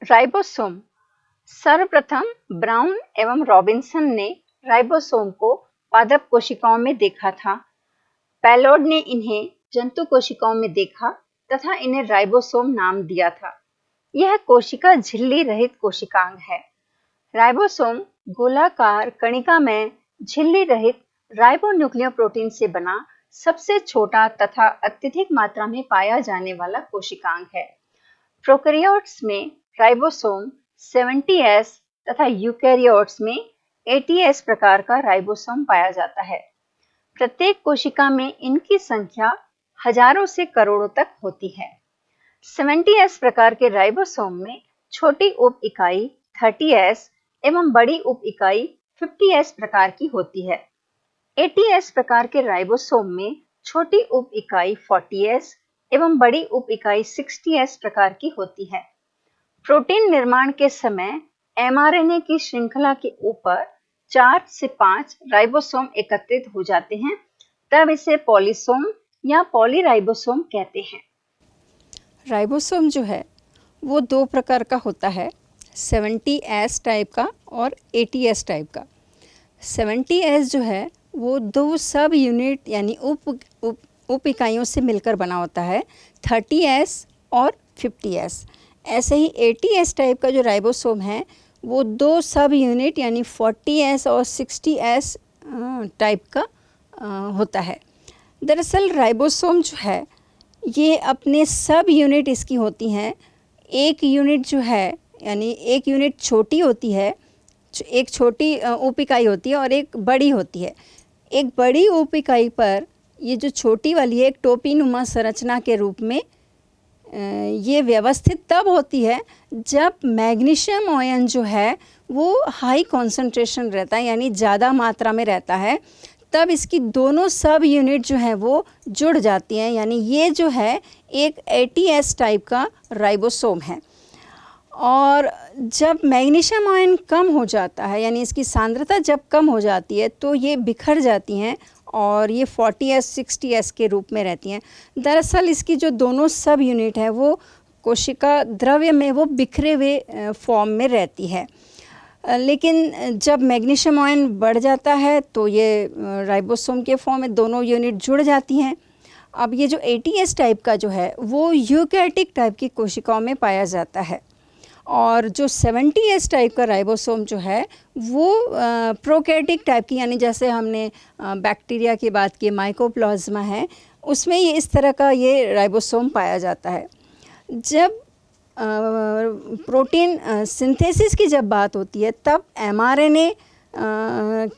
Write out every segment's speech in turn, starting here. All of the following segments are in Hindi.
राइबोसोम। सर्वप्रथम ब्राउन एवं रॉबिन्सन ने राइबोसोम को पादप कोशिकाओं में देखा था। पैलोड ने इन्हें जंतु कोशिकाओं में देखा तथा इन्हें राइबोसोम नाम दिया था। यह कोशिका झिल्ली रहित कोशिकांग है। राइबोसोम गोलाकार कणिका में झिल्ली रहित राइबोन्यूक्लियोप्रोटीन से बना सबसे छोटा तथा अत्यधिक मात्रा में पाया जाने वाला कोशिकांग है। प्रोकैरियोट्स में राइबोसोम 70S तथा यूकैरियोट्स में 80S प्रकार का राइबोसोम पाया जाता है। प्रत्येक कोशिका में इनकी संख्या हजारों से करोड़ों तक होती है। 70S प्रकार के राइबोसोम में छोटी उप इकाई 30S एवं बड़ी उप इकाई 50S प्रकार की होती है। 80S प्रकार के राइबोसोम में छोटी उप इकाई 40S एवं बड़ी उप इकाई 60S प्रकार की होती है। प्रोटीन निर्माण के समय mRNA की श्रृंखला के ऊपर 4 से 5 राइबोसोम एकत्रित हो जाते हैं, तब इसे पॉलीसोम या पॉलीराइबोसोम कहते हैं। राइबोसोम जो है वो दो प्रकार का होता है, 70S टाइप का और 80S टाइप का। 70S जो है वो दो सब यूनिट यानी उप इकाइयों से मिलकर बना होता है, 30S और 50S। ऐसे ही 80S टाइप का जो राइबोसोम है वो दो सब यूनिट यानी 40S और 60S टाइप का होता है। दरअसल राइबोसोम जो है ये अपने सब यूनिट इसकी होती हैं। एक यूनिट जो है यानी एक यूनिट छोटी होती है, एक छोटी उप इकाई होती है और एक बड़ी होती है। एक बड़ी उप इकाई पर ये जो छोटी वाली है एक टोपीनुमा संरचना के रूप में ये व्यवस्थित तब होती है जब मैग्नीशियम आयन जो है वो हाई कॉन्सेंट्रेशन रहता है यानी ज़्यादा मात्रा में रहता है, तब इसकी दोनों सब यूनिट जो हैं वो जुड़ जाती हैं। यानी ये जो है एक 80S टाइप का राइबोसोम है। और जब मैग्नीशियम आयन कम हो जाता है यानी इसकी सांद्रता जब कम हो जाती है तो ये बिखर जाती हैं और ये 40S 60S के रूप में रहती हैं। दरअसल इसकी जो दोनों सब यूनिट है वो कोशिका द्रव्य में वो बिखरे हुए फॉर्म में रहती है। लेकिन जब मैग्नीशियम आयन बढ़ जाता है तो ये राइबोसोम के फॉर्म में दोनों यूनिट जुड़ जाती हैं। अब ये जो 80S टाइप का जो है वो यूकैरियोटिक टाइप की कोशिकाओं में पाया जाता है और जो 70S टाइप का राइबोसोम जो है वो प्रोकैरियोटिक टाइप की यानी जैसे हमने बैक्टीरिया की बात की, माइकोप्लाज्मा है, उसमें ये इस तरह का ये राइबोसोम पाया जाता है। जब प्रोटीन सिंथेसिस की जब बात होती है तब mRNA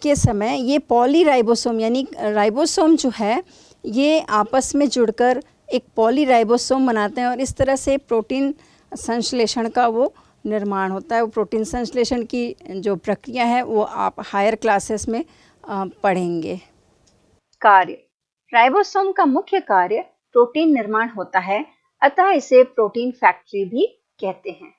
के समय ये पॉलीराइबोसोम यानी राइबोसोम जो है ये आपस में जुड़कर एक पॉलीराइबोसोम बनाते हैं और इस तरह से प्रोटीन संश्लेषण का वो निर्माण होता है। वो प्रोटीन संश्लेषण की जो प्रक्रिया है वो आप हायर क्लासेस में पढ़ेंगे। कार्य। राइबोसोम का मुख्य कार्य प्रोटीन निर्माण होता है, अतः इसे प्रोटीन फैक्ट्री भी कहते हैं।